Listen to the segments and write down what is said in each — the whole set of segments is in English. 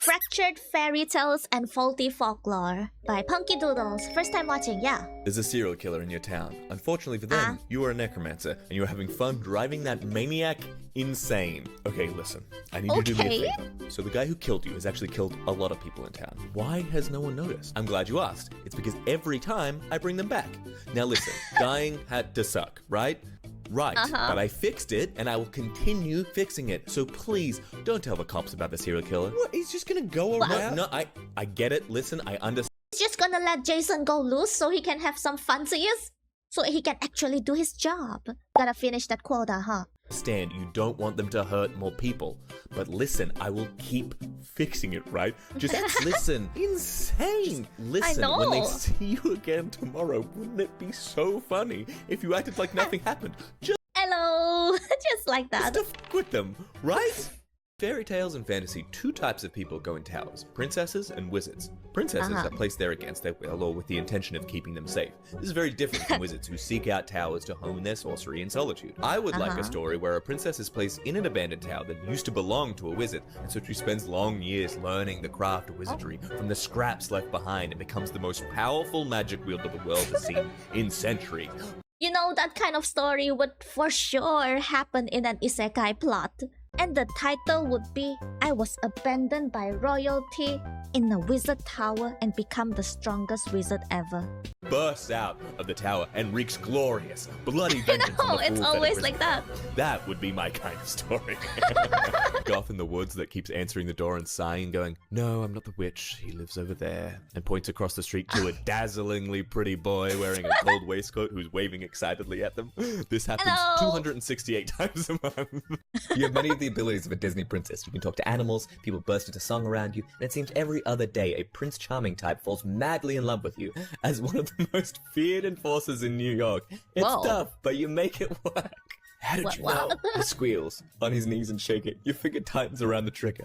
Fractured Fairytales and Faulty Folklore by Punkey Doodles. First time watching, yeah. There's a serial killer in your town. Unfortunately for them, you are a necromancer, and you are having fun driving that maniac insane. Okay, listen. I need you to do me a favor. So the guy who killed you has actually killed a lot of people in town. Why has no one noticed? I'm glad you asked. It's because every time I bring them back. Now listen, dying had to suck, right? Right, but I fixed it, and I will continue fixing it. So please, don't tell the cops about the serial killer. What? He's just gonna go around? No, I get it. Listen, I understand. He's just gonna let Jason go loose so he can have some funsies? So he can actually do his job. Gotta finish that quota, huh? Understand, you don't want them to hurt more people. But listen, I will keep fixing it, right? Just listen. Insane! Listen, I know. When they see you again tomorrow, wouldn't it be so funny if you acted like nothing happened? Just Hello! Just like that. to f with them, right? Fairy tales and fantasy, two types of people go in towers, princesses and wizards. Princesses are placed there against their will or with the intention of keeping them safe. This is very different from wizards who seek out towers to hone their sorcery in solitude. I would like a story where a princess is placed in an abandoned tower that used to belong to a wizard, and so she spends long years learning the craft of wizardry from the scraps left behind and becomes the most powerful magic wielder the world has seen in centuries. You know, that kind of story would for sure happen in an isekai plot. And the title would be, I was abandoned by royalty in a wizard tower and become the strongest wizard ever. Bursts out of the tower and wreaks glorious, bloody vengeance on the It's fools always that like that. That would be my kind of story. Goth in the woods that keeps answering the door and sighing and going, no, I'm not the witch, he lives over there. And points across the street to a dazzlingly pretty boy wearing a gold waistcoat who's waving excitedly at them. This happens 268 times a month. You have many of the abilities of a Disney princess. You can talk to animals, people burst into song around you, and it seems every other day a Prince Charming type falls madly in love with you as one of the most feared enforcers in New York. It's tough, but you make it work. How did you know? He squeals on his knees and shake it. Your finger tightens around the trigger.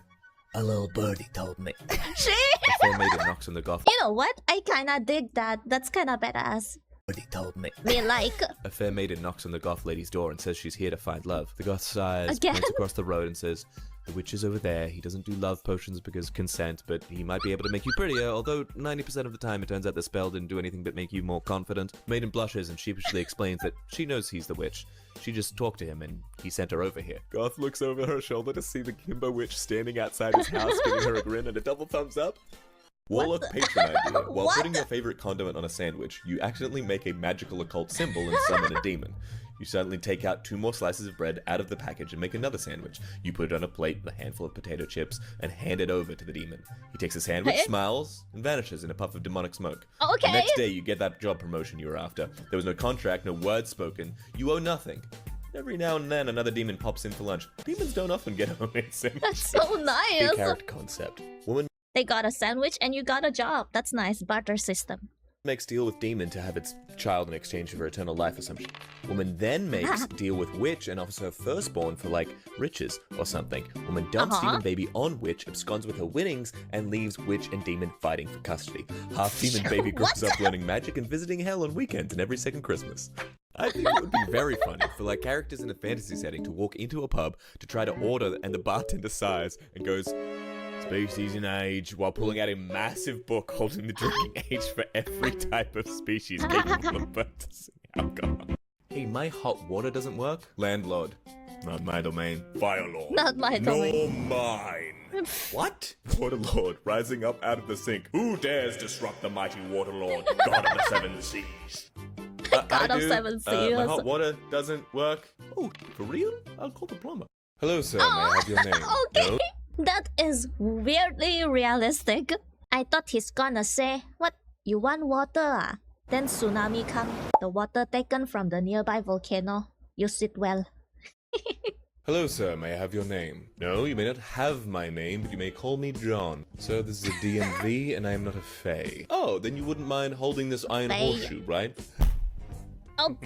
A little birdie told me. Shit! A fair maiden knocks on the goth. You know what? I kinda dig that. That's kinda badass. Birdie told me. Me like. A fair maiden knocks on the goth lady's door and says she's here to find love. The goth sighs, Again? points across the road and says, the witch is over there. He doesn't do love potions because consent, but he might be able to make you prettier, although 90% of the time it turns out the spell didn't do anything but make you more confident. Maiden blushes and sheepishly explains that she knows he's the witch. She just talked to him and he sent her over here. Goth looks over her shoulder to see the Kimbo witch standing outside his house giving her a grin and a double thumbs up. Warlock patron idea. While putting your favorite condiment on a sandwich, you accidentally make a magical occult symbol and summon a demon. You suddenly take out 2 more slices of bread out of the package and make another sandwich. You put it on a plate with a handful of potato chips and hand it over to the demon. He takes the sandwich, smiles, and vanishes in a puff of demonic smoke. Okay. The next day, you get that job promotion you were after. There was no contract, no word spoken. You owe nothing. Every now and then, another demon pops in for lunch. Demons don't often get home in sandwiches. That's so nice. Big character concept. Woman They got a sandwich and you got a job. That's nice. Barter system. makes deal with demon to have its child in exchange for eternal life or something. Woman then makes deal with witch and offers her firstborn for like riches or something. Woman dumps demon baby on witch, absconds with her winnings, and leaves witch and demon fighting for custody. Half demon baby grows up learning magic and visiting hell on weekends and every second Christmas. I think it would be very funny for like characters in a fantasy setting to walk into a pub to try to order and the bartender sighs and goes, species and age, while pulling out a massive book holding the drinking age for every type of species capable of purchasing alcohol. Hey, my hot water doesn't work? Landlord. Not my domain. Firelord. Not my domain. Nor mine. What? Waterlord rising up out of the sink. Who dares disrupt the mighty Waterlord, god of the 7 seas? God of 7 seas. My hot water doesn't work. Oh, for real? I'll call the plumber. Hello, sir. May I have your name? Okay. No? That is weirdly realistic. I thought he's gonna say, what, you want water ah? Then tsunami come, the water taken from the nearby volcano. Use it well. Hello, sir. May I have your name? No, you may not have my name, but you may call me John. Sir, this is a DMV, and I am not a fae. Oh, then you wouldn't mind holding this iron Fae. horseshoe, right? Oh,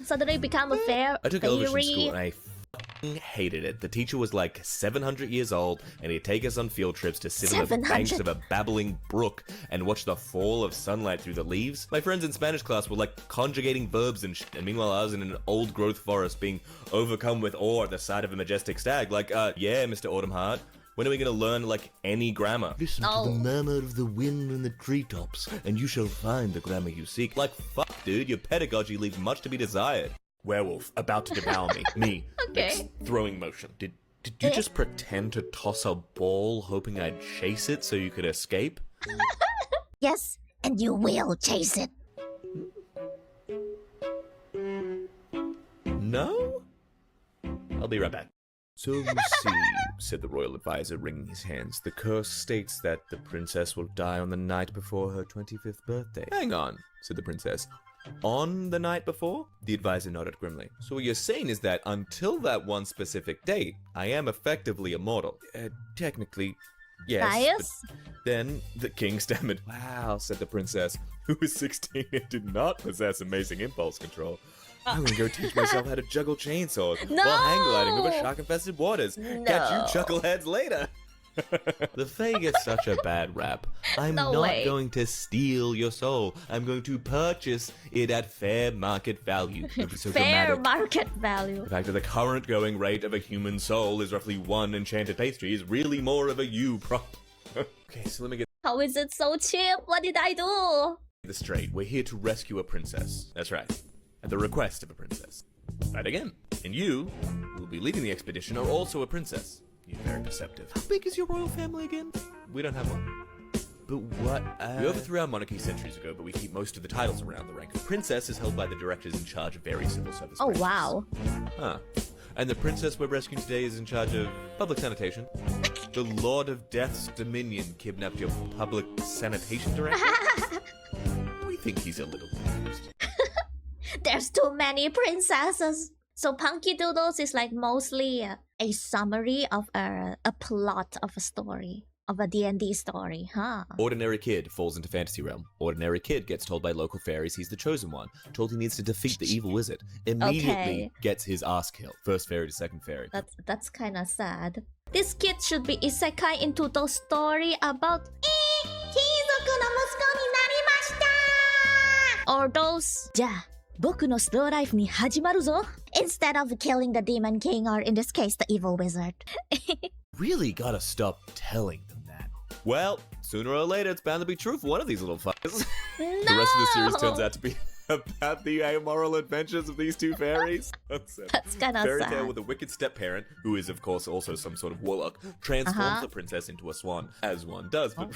suddenly become a fair I took Elvish in fairy. school, and I f***ing hated it. The teacher was like 700 years old, and he'd take us on field trips to sit on the banks 700? of a babbling brook and watch the fall of sunlight through the leaves. My friends in Spanish class were like conjugating verbs and shit, and meanwhile I was in an old-growth forest being overcome with awe at the sight of a majestic stag. Like, yeah, Mr. Autumn Heart. When are we going to learn, like, any grammar? Listen to the murmur of the wind in the treetops, and you shall find the grammar you seek. Like, fuck, dude, your pedagogy leaves much to be desired. Werewolf, about to devour me. Me. Okay. Next throwing motion. Did you just pretend to toss a ball hoping I'd chase it so you could escape? Yes, and you will chase it. No? I'll be right back. So you see, said the royal advisor, wringing his hands, the curse states that the princess will die on the night before her 25th birthday. Hang on, said the princess. On the night before? The advisor nodded grimly. So what you're saying is that until that one specific date, I am effectively immortal. Technically, yes. Bias? But then the king stammered. Wow, said the princess, who was 16 and did not possess amazing impulse control. I'm gonna go teach myself how to juggle chainsaws No! while hang gliding over shark-infested waters. No. Catch you chuckleheads later. The Fae gets such a bad rap. I'm No not way. going to steal your soul. I'm going to purchase it at fair market value. Don't be so Fair dramatic. market value. The fact that the current going rate of a human soul is roughly 1 enchanted pastry is really more of a you prop. Okay, so let me get How is it so cheap? What did I do? this straight. We're here to rescue a princess. That's right. At the request of a princess. Right again. And you, who will be leading the expedition, are also a princess. You're very perceptive. How big is your royal family again? We don't have one. But what? We overthrew our monarchy centuries ago, but we keep most of the titles around. The rank of princess is held by the directors in charge of various civil service Oh branches. wow. Huh. And the princess we're rescuing today is in charge of public sanitation. The Lord of Death's dominion kidnapped your public sanitation director? We think he's a little confused. There's too many princesses. So Punkey Doodles is like mostly a summary of a plot of a story, of a D&D story, huh? Ordinary kid falls into fantasy realm. Ordinary kid gets told by local fairies he's the chosen one. Told he needs to defeat the evil wizard. Immediately gets his ass killed. First fairy to second fairy. That's kind of sad. This kid should be isekai into the story about or those じゃあ僕のスローライフに始まるぞ instead of killing the demon king or in this case the evil wizard. Really gotta stop telling them that. Well, sooner or later it's bound to be true for one of these little fuckers. The rest of the series turns out to be about the amoral adventures of these two fairies. That's kind of Fairy sad. tale with a wicked step-parent, who is of course also some sort of warlock, transforms the princess into a swan, as one does, but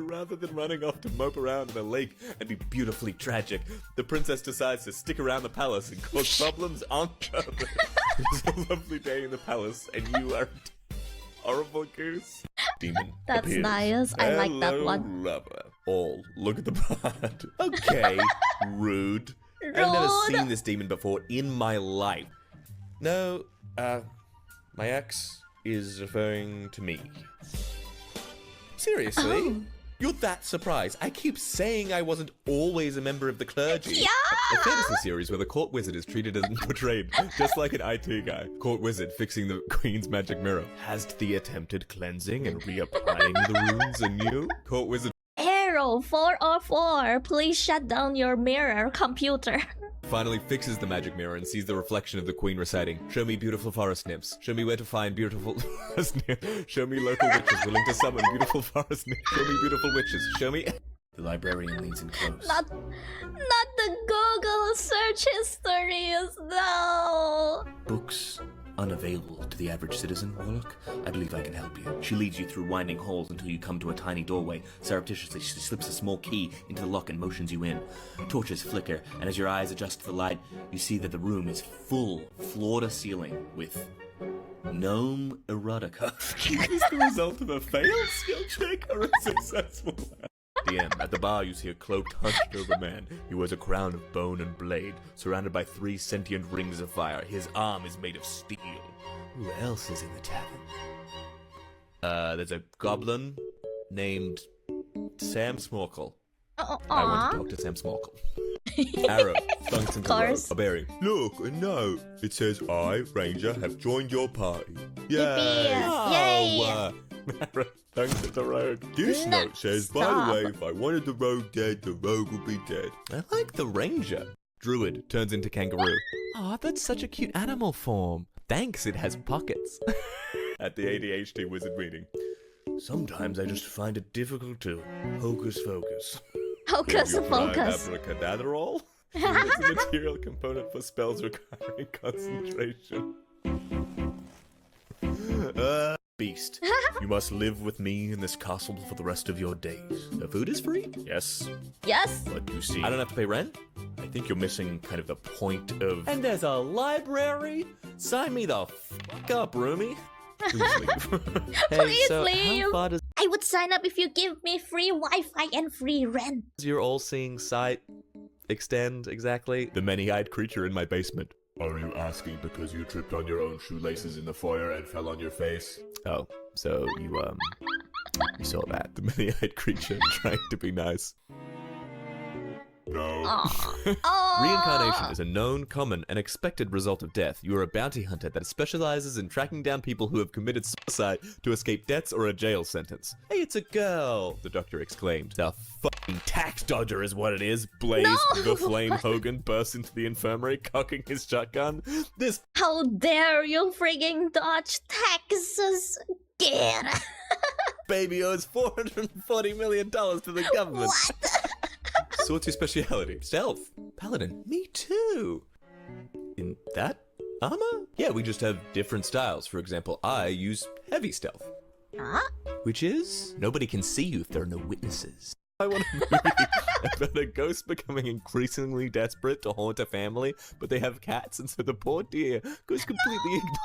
rather than running off to mope around in a lake and be beautifully tragic, the princess decides to stick around the palace and cause problems on purpose. It's a lovely day in the palace, and you are a horrible goose. Demon That's appears. nice. I like that Hello, one. lover. All look at the part. Okay, rude. I've never seen this demon before in my life. No, my ex is referring to me. Seriously? You're that surprised? I keep saying I wasn't always a member of the clergy. Yeah! A fantasy series where the court wizard is treated and portrayed just like an IT guy. Court wizard fixing the queen's magic mirror. Has the attempted cleansing and reapplying the runes anew? Court wizard Arrow 404, please shut down your mirror computer. finally fixes the magic mirror and sees the reflection of the queen reciting, "Show me beautiful forest nymphs. Show me where to find beautiful forest nymphs. Show me local witches willing to summon beautiful forest nymphs. Show me beautiful witches. Show me..." The librarian leans in close. Not the Google search histories, no. Books unavailable to the average citizen, Warlock? I believe I can help you. She leads you through winding halls until you come to a tiny doorway. Surreptitiously, she slips a small key into the lock and motions you in. Torches flicker, and as your eyes adjust to the light, you see that the room is full, floor to ceiling, with gnome erotica. Is the result of a failed skill check or a successful one? DM, at the bar you see a cloaked, hunched-over man. He wears a crown of bone and blade, surrounded by 3 sentient rings of fire. His arm is made of steel. Who else is in the tavern? There's a goblin named Sam Smorkle. I want to talk to Sam Smorkle. Arrow, tungsten to road. course. Barbarian. Look, a note. It says, "I, Ranger, have joined your party." Yippee. Yay. Arrow, tungsten to rogue. This No, note says, "By stop. the way, if I wanted the rogue dead, the rogue would be dead." I like the Ranger. Druid turns into kangaroo. Oh, that's such a cute animal form. Thanks, it has pockets. at the ADHD wizard meeting. Sometimes I just find it difficult to hocus focus. Hocus Have you tried pocus. abracadaderol? It's a material component for spells requiring concentration. Beast, you must live with me in this castle for the rest of your days. The food is free? Yes. Yes. But you see, I don't have to pay rent? I think you're missing kind of the point of... And there's a library? Sign me the fuck up, roomie. Please leave. Hey, Please so leave. how far does I would sign up if you give me free Wi-Fi and free rent. your all-seeing sight extend exactly? The many-eyed creature in my basement. Are you asking because you tripped on your own shoelaces in the foyer and fell on your face? Oh, so you saw that. The many-eyed creature trying to be nice. No. Oh. Reincarnation is a known, common, and expected result of death. You are a bounty hunter that specializes in tracking down people who have committed suicide to escape debts or a jail sentence. Hey, it's a girl, the doctor exclaimed. The fucking tax dodger is what it is. Blaze, the flame Hogan, bursts into the infirmary, cocking his shotgun. This How dare you frigging dodge taxes again? baby owes $440 million to the government. What? So what's your speciality? Stealth. Paladin. Me too. In that armor? Yeah, we just have different styles. For example, I use heavy stealth. Huh? Which is? Nobody can see you if there are no witnesses. I want a movie about a ghost becoming increasingly desperate to haunt a family, but they have cats, and so the poor dear goes completely ignored.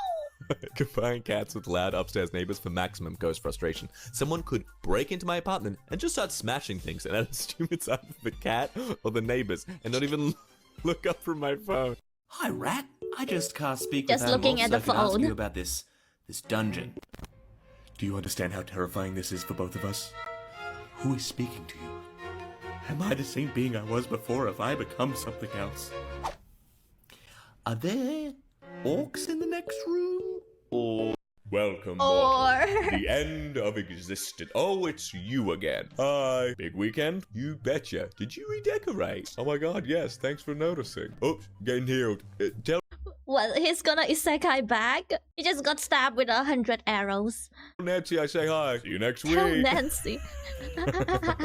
Combine cats with loud upstairs neighbors for maximum ghost frustration. Someone could break into my apartment and just start smashing things, and I'd assume it's either the cat or the neighbors, and not even look up from my phone. Hi, Rat. I just can't speak Just with looking animals, at so the I could ask phone. you about this dungeon. Do you understand how terrifying this is for both of us? Who is speaking to you? Am I the same being I was before? If I become something else? Are there orcs in the next room? Or Welcome, Or- mortal. The end of existence. Oh, it's you again. Hi. Big weekend? You betcha. Did you redecorate? Oh my god, yes. Thanks for noticing. Oops, getting healed. Tell Well, he's gonna isekai back. He just got stabbed with 100 arrows. Nancy I say hi. See you next Tell week. Nancy.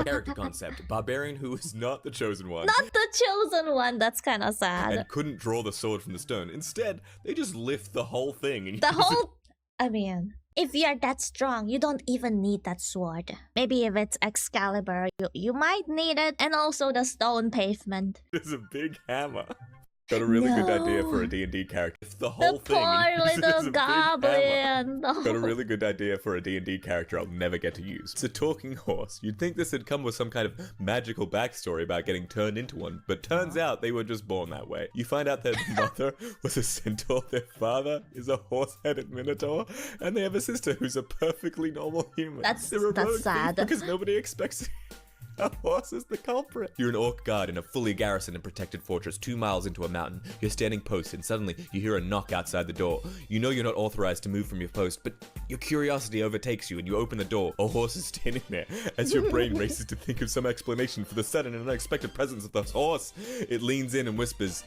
Character concept. Barbarian who is not the chosen one. Not the chosen one. That's kind of sad. And couldn't draw the sword from the stone. Instead, they just lift the whole thing and The use it. whole... I mean, if you're that strong, you don't even need that sword. Maybe if it's Excalibur, you might need it. And also the stone pavement. There's a big hammer. Got a really good idea for a No. D&D character. If the The whole thing poor uses a little big hammer. goblin. Got a really good idea for a D&D character I'll never get to use. It's a talking horse. You'd think this had come with some kind of magical backstory about getting turned into one, but turns out they were just born that way. You find out their mother was a centaur, their father is a horse-headed minotaur, and they have a sister who's a perfectly normal human. That's They're a rogue thief sad. because nobody expects a horse is the culprit. You're an orc guard in a fully garrisoned and protected fortress 2 miles into a mountain. You're standing post and suddenly you hear a knock outside the door. You know you're not authorized to move from your post, but your curiosity overtakes you and you open the door. A horse is standing there. As your brain races to think of some explanation for the sudden and unexpected presence of this horse, it leans in and whispers,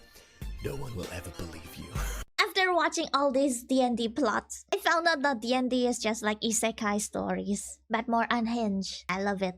"No one will ever believe you." After watching all these D&D plots, I found out that D&D is just like isekai stories, but more unhinged. I love it.